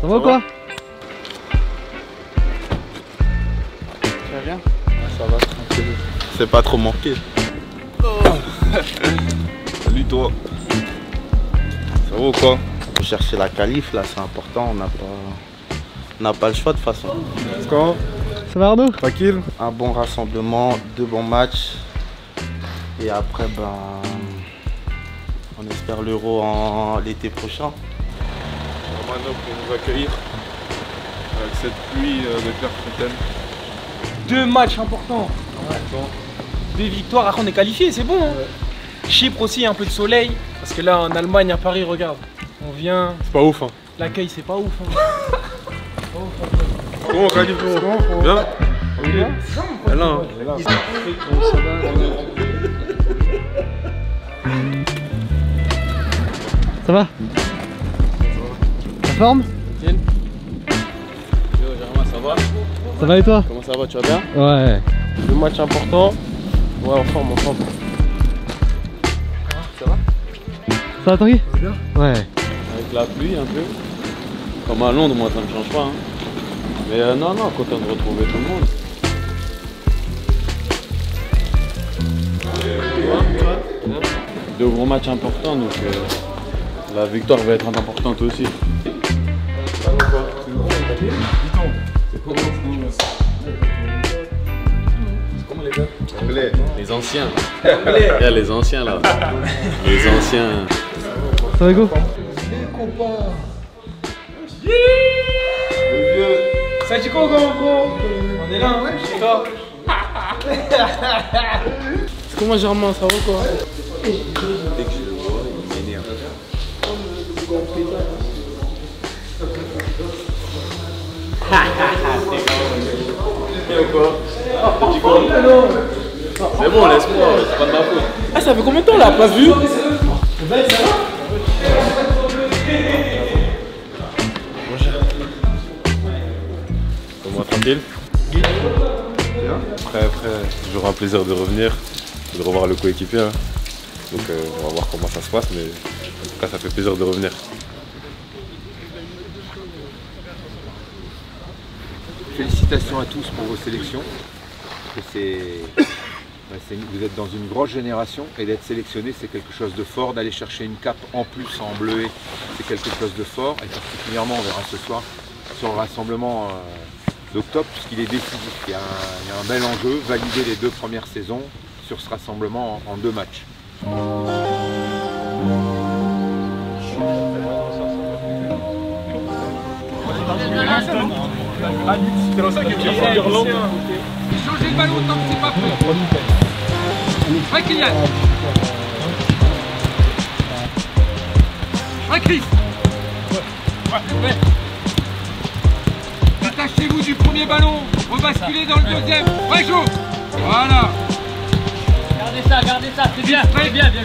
va ou quoi? Tu vas bien? Ça va, tranquille. C'est pas trop manqué. Oh. Salut toi. Ça va ou quoi? Faut chercher la qualif là, c'est important, on n'a pas le choix de toute façon. Comment? Ça va Arnaud? Tranquille? Un bon rassemblement, 2 bons matchs. Et après on espère l'Euro l'été prochain. Maintenant pour nous accueillir avec cette pluie de Clairefontaine. 2 matchs importants. Ouais. 2 victoires, après on est qualifié, c'est bon. Hein. Ouais. Chypre aussi, un peu de soleil. Parce que là en Allemagne, à Paris, regarde. On vient. C'est pas ouf hein. L'accueil c'est pas ouf. Hein. Comment on qualifie? Bien? Ok. Elle là. Ça va? La forme? Yo, Germain, ça va? Ça va et toi? Comment ça va, tu vas bien? Ouais. 2 matchs importants. Ouais, en forme. Ça va? Ça va Tanguy? Ça va bien? Ouais. Avec la pluie un peu. Comme à Londres, moi ça me change pas. Hein. Mais non, content de retrouver tout le monde. 2 gros matchs importants, donc la victoire va être importante aussi. Les anciens. Les anciens là. Les anciens. Ça va go? Ça dit quoi gros? On est là, hein? C'est toi. Comment Germain, ça va quoi? Dès que je le vois, il m'énerve. C'est bon, laisse-moi, c'est pas de ma faute. Ah, ça fait combien de temps là? Pas vu? Comment tranquille? Bien. Après, toujours un plaisir de revenir, de revoir le coéquipier. Hein. Donc on va voir comment ça se passe, mais en tout cas ça fait plaisir de revenir. Félicitations à tous pour vos sélections. Vous êtes dans une grosse génération et d'être sélectionné c'est quelque chose de fort. D'aller chercher une cape en plus en bleuet, c'est quelque chose de fort. Et particulièrement on verra ce soir sur le rassemblement d'octobre puisqu'il est décisif. Il y a un bel enjeu, valider les 2 premières saisons sur ce rassemblement en 2 matchs. C'est dans ça que tu as fait Changez le ballon tant que c'est pas prêt. Ouais Kylian. Ouais Chris. Ouais. Détachez-vous du premier ballon. Rebasculez dans le deuxième. Ouais Jo. Voilà. Gardez ça, c'est bien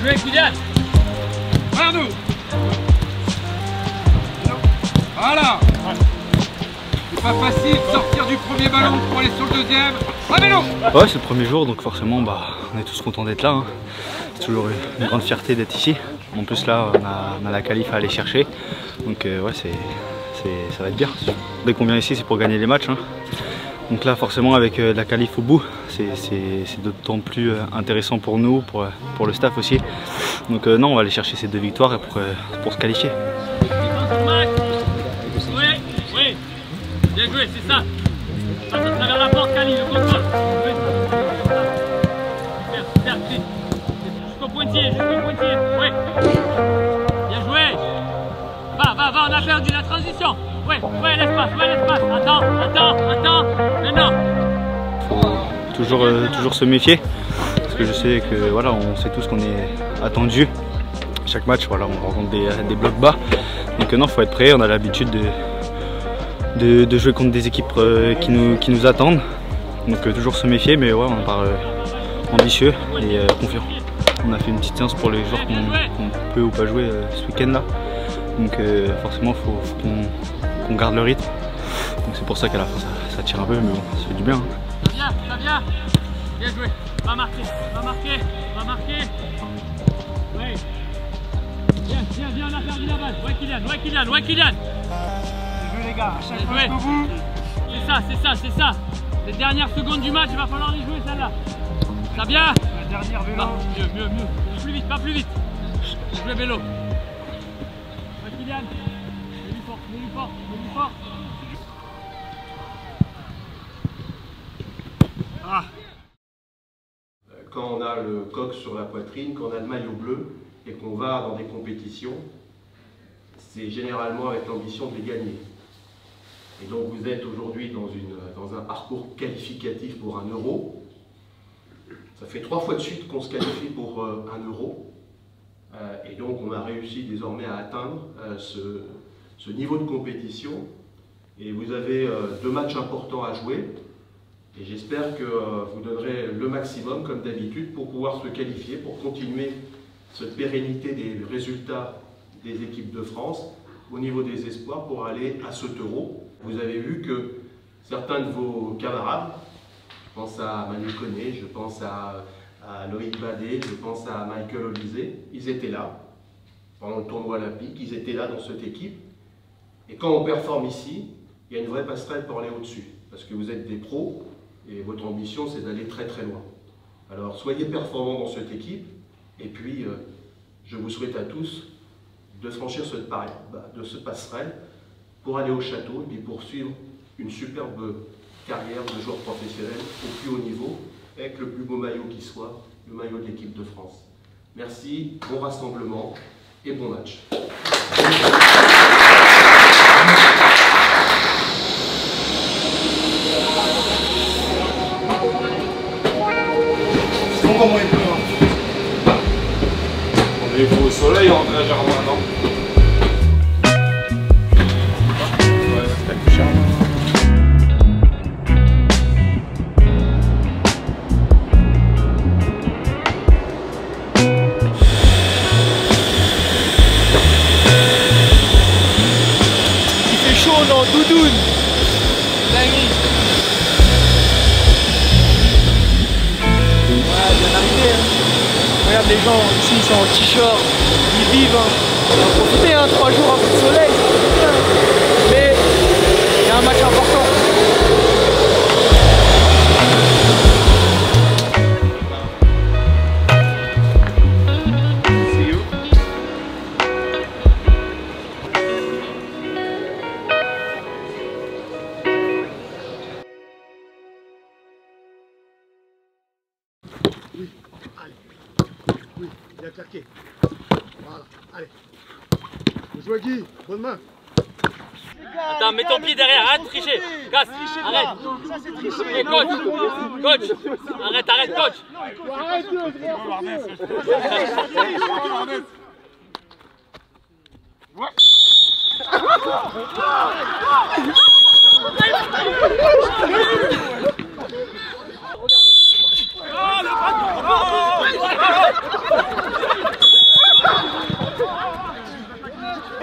joué Kylian. Arnaud. Voilà. C'est pas facile de sortir du premier ballon pour aller sur le deuxième. Ramelo. Ouais, c'est le premier jour, donc forcément on est tous contents d'être là. Hein. C'est toujours une grande fierté d'être ici. En plus là, on a la qualif à aller chercher. Donc ouais, ça va être bien. Dès qu'on vient ici, c'est pour gagner les matchs. Hein. Donc là, forcément, avec la qualif au bout, c'est d'autant plus intéressant pour nous, pour le staff aussi. Donc non, on va aller chercher ces 2 victoires pour se qualifier. Oui, bien joué, c'est ça. Passe à travers la porte, Kali, le contrôle. Super, jusqu'au pointillé, oui. Bien joué. Va, on a perdu la transition. Ouais, l'espace. Attends, maintenant. Faut toujours se méfier, parce que je sais que voilà, on sait tous qu'on est attendu. Chaque match, voilà, on rencontre des blocs bas. Donc non, faut être prêt, on a l'habitude de jouer contre des équipes qui nous attendent. Donc toujours se méfier, mais ouais, on part ambitieux et confiant. On a fait une petite séance pour les joueurs qu'on peut ou pas jouer ce week-end là. Donc forcément, il faut qu'on garde le rythme. Donc c'est pour ça qu'à la fin ça tire un peu, mais bon, ça fait du bien. Hein. Ça vient. Bien joué. Va marquer. Oui. Viens, on a perdu la balle. Ouais Kylian. les gars. À chaque fois jusqu'au bout. C'est ça. Les dernières secondes du match, il va falloir les jouer celle-là. Ça bien? La dernière vélo. Mieux. Pas plus vite. Je le vélo. Ouais, Kylian. Mets-lui fort. Quand on a le coq sur la poitrine, quand on a le maillot bleu et qu'on va dans des compétitions, c'est généralement avec l'ambition de les gagner. Et donc vous êtes aujourd'hui dans un parcours qualificatif pour 1 euro. Ça fait 3 fois de suite qu'on se qualifie pour 1 euro. Et donc on a réussi désormais à atteindre ce niveau de compétition. Et vous avez 2 matchs importants à jouer. Et j'espère que vous donnerez le maximum, comme d'habitude, pour pouvoir se qualifier, pour continuer cette pérennité des résultats des équipes de France au niveau des espoirs pour aller à cet euro. Vous avez vu que certains de vos camarades, je pense à Manu Koné, je pense à Loïc Badet, je pense à Michael Olysée, ils étaient là pendant le tournoi olympique, ils étaient là dans cette équipe. Et quand on performe ici, il y a une vraie passerelle pour aller au-dessus, parce que vous êtes des pros et votre ambition c'est d'aller très très loin. Alors soyez performants dans cette équipe et puis je vous souhaite à tous de franchir ce passerelle pour aller au château et puis poursuivre une superbe carrière de joueur professionnel au plus haut niveau avec le plus beau maillot qui soit, le maillot de l'équipe de France. Merci, bon rassemblement et bon match. Comment il peut, on est au soleil, André Germain, non? Il fait chaud, non, doudoune. Dingue. Regarde les gens ici, ils sont en t-shirt, ils vivent. On va profiter, 3 jours un peu de soleil, c'est bien. Mais il y a un match important. See you. Oui, il a claqué. Voilà, allez. Bien joué Guy, bonne main. Attends, mets ton pied derrière, arrête de tricher. Casse, arrête. Ça c'est tricher. Et coach, arrête, coach. Arrête,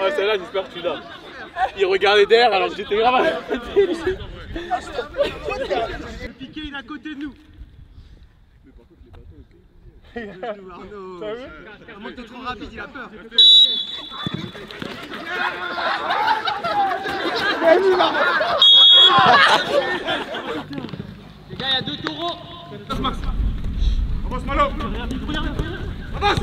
Ah, celle-là, j'espère que tu l'as. Il regardait derrière alors que j'étais grave. Le piqué il est à côté de nous. Arnaud, à moins que t'es trop rapide, il a peur. Les gars, il y a 2 taureaux. Avance Malo. Avance.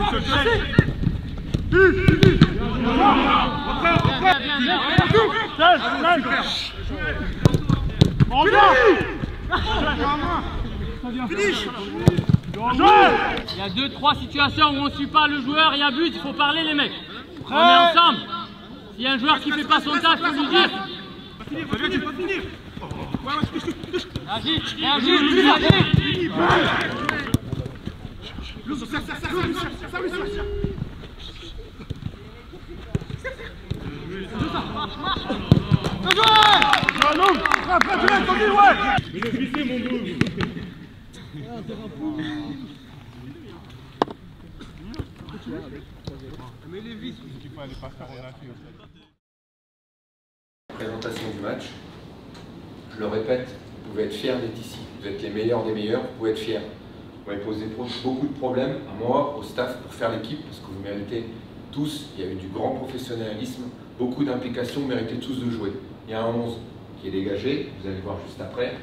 Il y a 2-3 situations où on ne suit pas le joueur, il y a but, il faut parler les mecs. On est ensemble. S'il y a un joueur qui ne fait pas son taf, il faut lui dire. Tu peux finir. Réagis. Présentation du match, je le répète, vous pouvez être fiers d'être ici. Vous êtes les meilleurs des meilleurs, vous pouvez être fiers. Vous m'avez posé beaucoup de problèmes à moi, au staff, pour faire l'équipe, parce que vous méritez tous, il y a eu du grand professionnalisme, beaucoup d'implication, vous méritez tous de jouer. il y a un 11 qui est dégagé, vous allez voir juste après,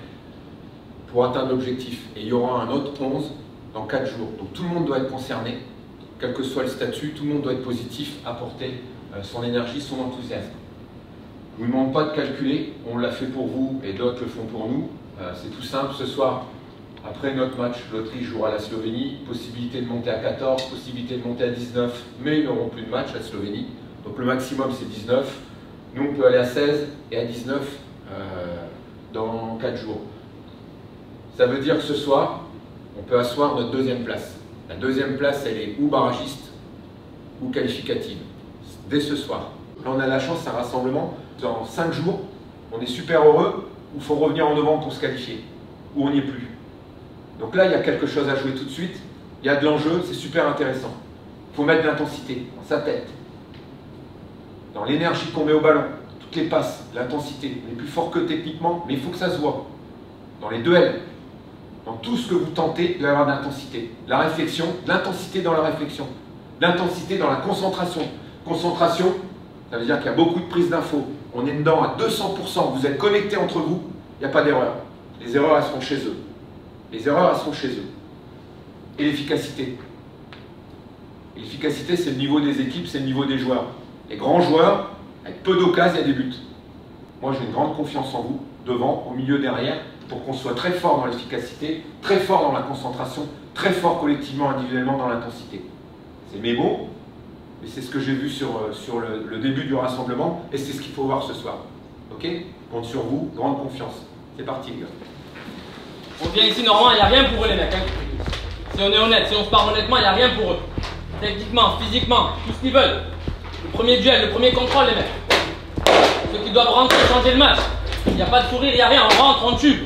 pour atteindre l'objectif. Et il y aura un autre 11 dans 4 jours. Donc tout le monde doit être concerné, quel que soit le statut, tout le monde doit être positif, apporter son énergie, son enthousiasme. Je ne vous demande pas de calculer, on l'a fait pour vous et d'autres le font pour nous. C'est tout simple, ce soir, après notre match, l'Autriche jouera la Slovénie, possibilité de monter à 14, possibilité de monter à 19, mais ils n'auront plus de match, la Slovénie. Donc le maximum c'est 19, nous on peut aller à 16 et à 19 dans 4 jours. Ça veut dire que ce soir, on peut asseoir notre deuxième place. La deuxième place, elle est ou barragiste ou qualificative, dès ce soir. Là on a la chance, c'est un rassemblement. Dans 5 jours, on est super heureux, ou il faut revenir en novembre pour se qualifier, ou on n'y est plus. Donc là, il y a quelque chose à jouer tout de suite, il y a de l'enjeu, c'est super intéressant. Il faut mettre de l'intensité dans sa tête, dans l'énergie qu'on met au ballon, toutes les passes, l'intensité. On est plus fort que techniquement, mais il faut que ça se voit. Dans les duels, dans tout ce que vous tentez, il doit y avoir de l'intensité. La réflexion, l'intensité dans la réflexion, l'intensité dans la concentration. Concentration, ça veut dire qu'il y a beaucoup de prise d'infos. On est dedans à 200%, vous êtes connectés entre vous, il n'y a pas d'erreur. Les erreurs, elles seront chez eux. Les erreurs, elles seront chez eux. Et l'efficacité. L'efficacité, c'est le niveau des équipes, c'est le niveau des joueurs. Les grands joueurs, avec peu d'occasions, il y a des buts. Moi, j'ai une grande confiance en vous, devant, au milieu, derrière, pour qu'on soit très fort dans l'efficacité, très fort dans la concentration, très fort collectivement, individuellement dans l'intensité. C'est mes mots, mais c'est ce que j'ai vu sur le début du rassemblement, et c'est ce qu'il faut voir ce soir. Ok? Compte sur vous, grande confiance. C'est parti, les gars. On vient ici, normalement, il n'y a rien pour eux, les mecs. Hein. Si on est honnête, si on se parle honnêtement, il n'y a rien pour eux. Techniquement, physiquement, tout ce qu'ils veulent. Le premier duel, le premier contrôle, les mecs. Ceux qui doivent rentrer, changer le match. Il n'y a pas de sourire, il n'y a rien. On rentre, on tue.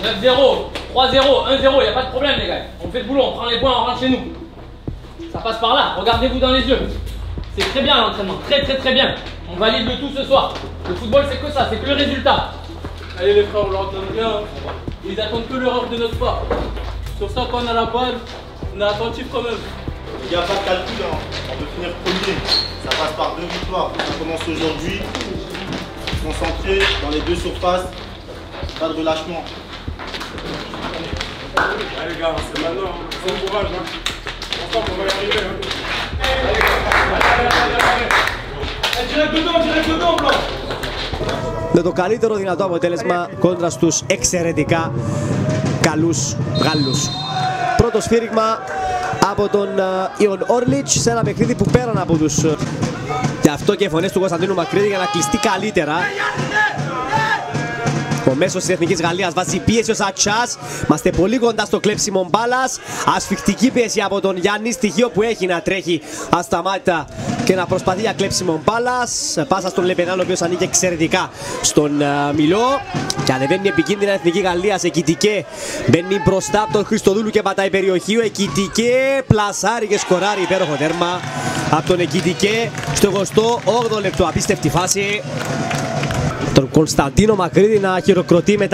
9-0, 3-0, 1-0, il n'y a pas de problème, les gars. On fait le boulot, on prend les points, on rentre chez nous. Ça passe par là, regardez-vous dans les yeux. C'est très bien l'entraînement, très très très bien. On valide le tout ce soir. Le football, c'est que ça, c'est que le résultat. Allez les frères, on leur donne bien. Ils attendent que l'erreur de notre part. Sur ça, quand on a la balle, on est attentif quand même. Il n'y a pas de calcul, hein. On veut finir premier. Ça passe par 2 victoires. Ça commence aujourd'hui. Concentré dans les 2 surfaces. Pas de relâchement. Allez les gars, c'est maintenant. Bon courage. Ensemble, on va y arriver. Direct dedans, blanc. Με το καλύτερο δυνατό αποτέλεσμα κόντρα στους εξαιρετικά καλούς Γάλλους. Πρώτο σφύριγμα από τον Ιον Όρλιτς σε ένα παιχνίδι που πέραν από τους... Γι' αυτό και οι φωνές του Κωνσταντίνου Μακρύδη για να κλειστεί καλύτερα. Ο μέσος της Εθνικής Γαλλίας βάζει πίεση ο Σατσάς. Είμαστε πολύ κοντά στο κλέψιμο μπάλας. Ασφιχτική πίεση από τον Γιάννη, στοιχείο που έχει να τρέχει ασταμάτητα και να προσπαθεί για κλέψιμο μπάλας. Πάσα στον Λεπενάν, ο οποίος ανήκει εξαιρετικά στον Μιλό. Και ανεβαίνει επικίνδυνα Εθνική Γαλλία. Εκητικέ μπαίνει μπροστά από τον Χριστοδούλου και πατάει περιοχή. Ο Εκητικέ πλασάρει και σκοράρει, υπέροχο τέρμα από τον Εκητικέ στο 28ο λεπτό. Απίστευτη φάση. Τον Κωνσταντίνο Μακρύδη να χειροκροτεί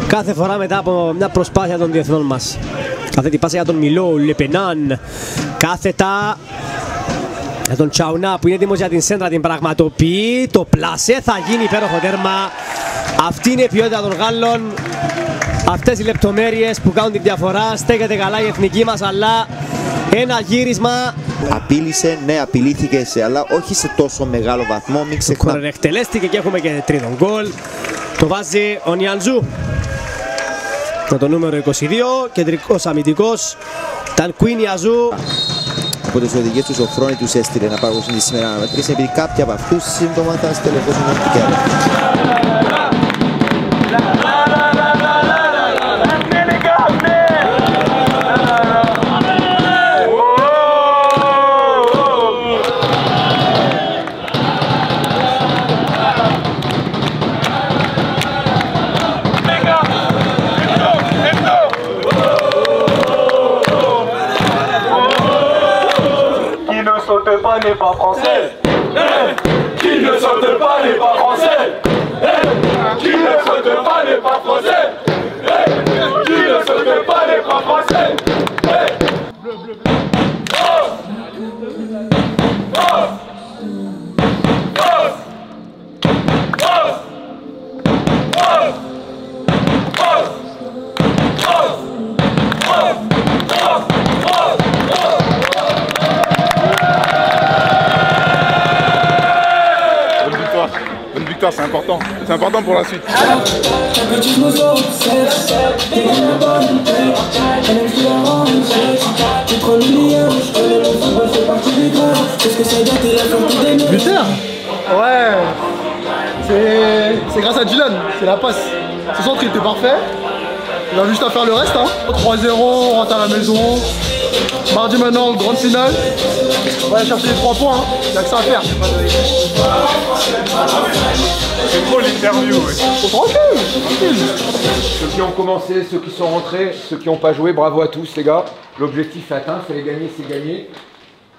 κάθε φορά μετά από μια προσπάθεια των διεθνών μας. Κάθετη πάσα για τον Μιλό, Λεπενάν, κάθετα για τον Τσαουνά που είναι έτοιμος για την σέντρα, την πραγματοποιεί, το πλασέ θα γίνει υπέροχο τέρμα. Αυτή είναι η ποιότητα των Γάλλων, αυτές οι λεπτομέρειες που κάνουν τη διαφορά. Στέκεται καλά η εθνική μας, αλλά ένα γύρισμα. Απείλησε, ναι, απειλήθηκε, αλλά όχι σε τόσο μεγάλο βαθμό. Μην ξεχνάμε. Κορενεκτελέστηκε και έχουμε και τρίτο γκολ. Το βάζει ο Νιαντζού. Με το νούμερο 22, κεντρικός αμυντικός. Ήταν Κουίνι Αζού. Από τις οδηγίες τους ο Φρόνι τους έστειλε να παγώσουν σήμερα αναμετρήσεις, επειδή κάποια από αυτούς σύντομα θα στελεχώσουν την κέρδη. N'est pas français. Qui ne saute pas n'est pas français. Qui ne saute pas n'est pas français. Qui ne saute pas n'est pas français. Bleu, bleu, bleu. C'est important pour la suite. Buteur? Ouais. C'est grâce à Dylan, c'est la passe. Ce centre il était parfait. Il a juste à faire le reste. Hein. 3-0, on rentre à la maison. Mardi maintenant, grande finale. On va aller chercher les 3 points. Hein. Il n'y a que ça à faire. C'est trop l'interview. Tranquille. Ceux qui ont commencé, ceux qui sont rentrés, ceux qui n'ont pas joué, bravo à tous les gars. L'objectif est atteint, fallait gagner, c'est gagner.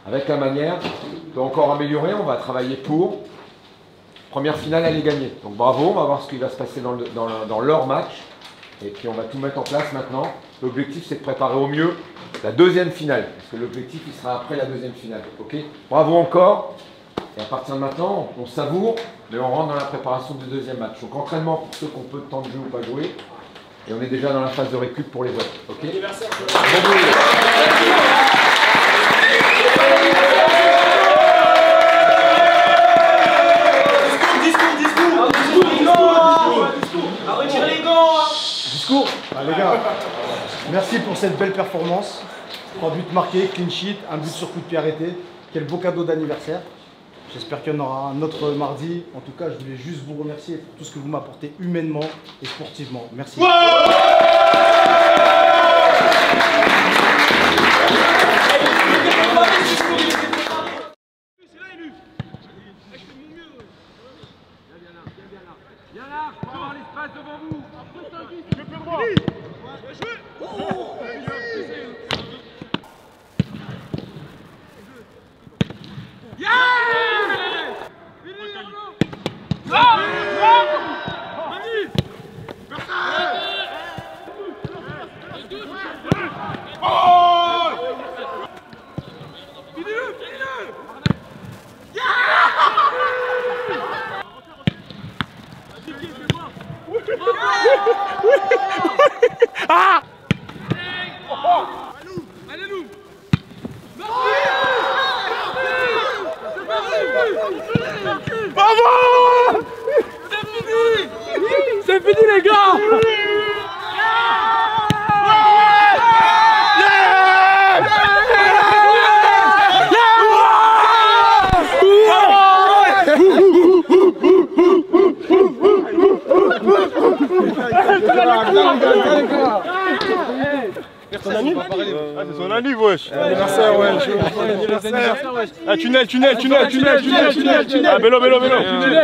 Avec la manière, on peut encore améliorer, on va travailler pour. Première finale, elle est gagnée. Donc bravo, on va voir ce qui va se passer dans leur match. Et puis on va tout mettre en place maintenant. L'objectif c'est de préparer au mieux la deuxième finale. Parce que l'objectif il sera après la deuxième finale. Ok? Bravo encore. Et à partir de maintenant, on savoure, mais on rentre dans la préparation du deuxième match. Donc entraînement pour ceux qui ont peu de temps de jouer ou pas jouer. Et on est déjà dans la phase de récup pour les votes. Ok? Discours. Les gars, merci pour cette belle performance. 3 buts marqués, clean sheet, un but sur coup de pied arrêté. Quel beau cadeau d'anniversaire. J'espère qu'il y en aura un autre mardi. En tout cas, je voulais juste vous remercier pour tout ce que vous m'apportez humainement et sportivement. Merci. Ah! Bravo! C'est fini les gars! C'est son anniv, wesh. Anniversaire, wesh. Ah, tunnel. Ah, vélo.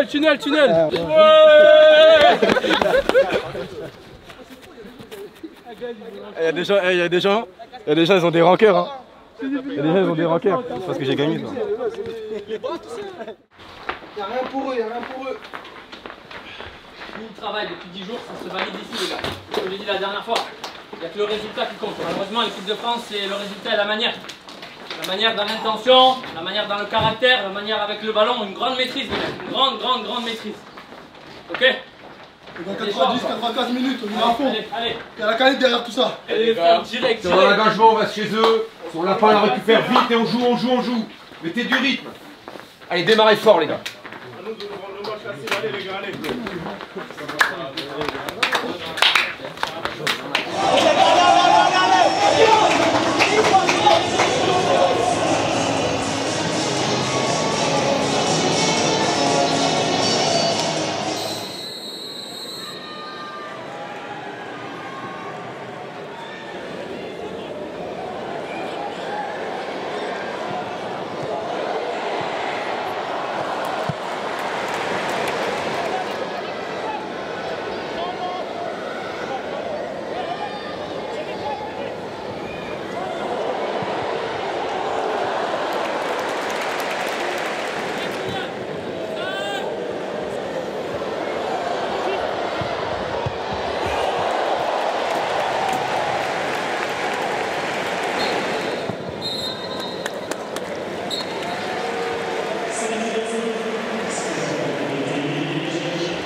Tunnel. Il y a des gens, ils ont des rancœurs. Hein. C'est parce que j'ai gagné. Toi. Il n'y a rien pour eux, Tout le travail depuis 10 jours, ça se valide ici, les gars. Je vous l'ai dit la dernière fois. Il n'y a que le résultat qui compte. Malheureusement, l'équipe de France, c'est le résultat et la manière. La manière dans l'intention, la manière dans le caractère, la manière avec le ballon, une grande maîtrise, les mecs. Une grande maîtrise. Ok? Dans 90-95 minutes, on y va à fond. Allez. Il y a la canette derrière tout ça. Direct. Sur l'engagement, on va chez eux. Sur la fin, on la récupère vite et on joue. Mettez du rythme. Allez, démarrez fort, les gars.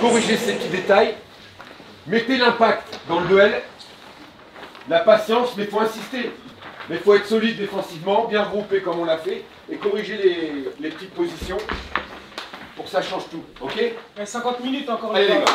Corrigez ces petits détails, mettez l'impact dans le duel, la patience, mais il faut insister. Mais il faut être solide défensivement, bien regroupé comme on l'a fait, et corriger les petites positions pour que ça change tout, ok? 50 minutes encore. Allez les gars.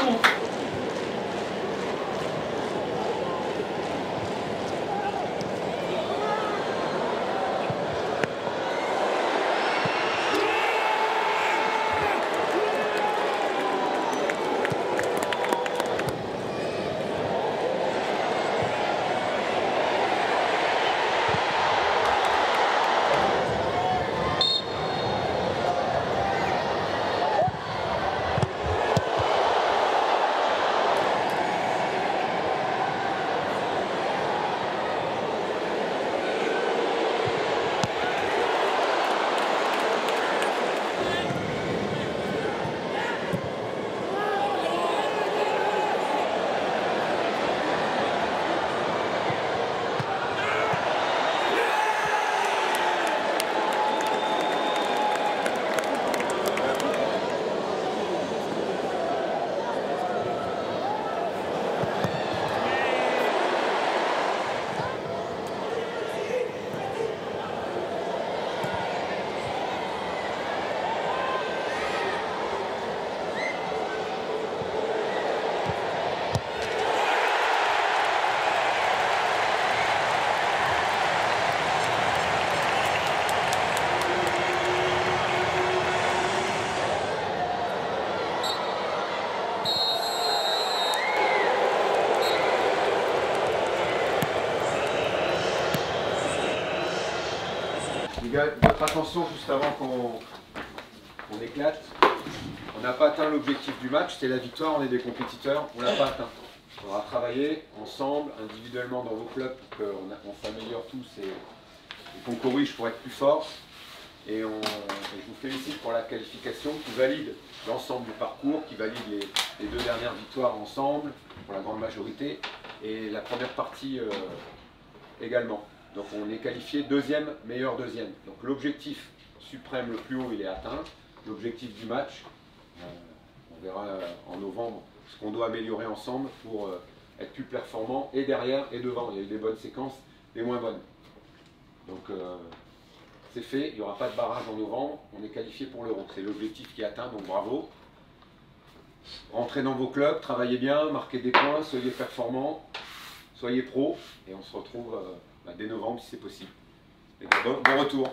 Les gars, votre attention juste avant qu'on éclate. On n'a pas atteint l'objectif du match, c'est la victoire, on est des compétiteurs, on ne l'a pas atteint. Il faudra travailler ensemble, individuellement dans vos clubs pour qu'on s'améliore tous et qu'on corrige pour être plus fort. Et je vous félicite pour la qualification qui valide l'ensemble du parcours, qui valide les 2 dernières victoires ensemble, pour la grande majorité, et la première partie également. Donc on est qualifié deuxième, meilleur deuxième. Donc l'objectif suprême le plus haut, il est atteint. L'objectif du match, on verra en novembre ce qu'on doit améliorer ensemble pour être plus performant et derrière et devant. Il y a eu des bonnes séquences, des moins bonnes. Donc c'est fait, il n'y aura pas de barrage en novembre, on est qualifié pour l'Euro. C'est l'objectif qui est atteint, donc bravo. Rentrez dans vos clubs, travaillez bien, marquez des points, soyez performants, soyez pros, et on se retrouve dès novembre si c'est possible. Et bon retour.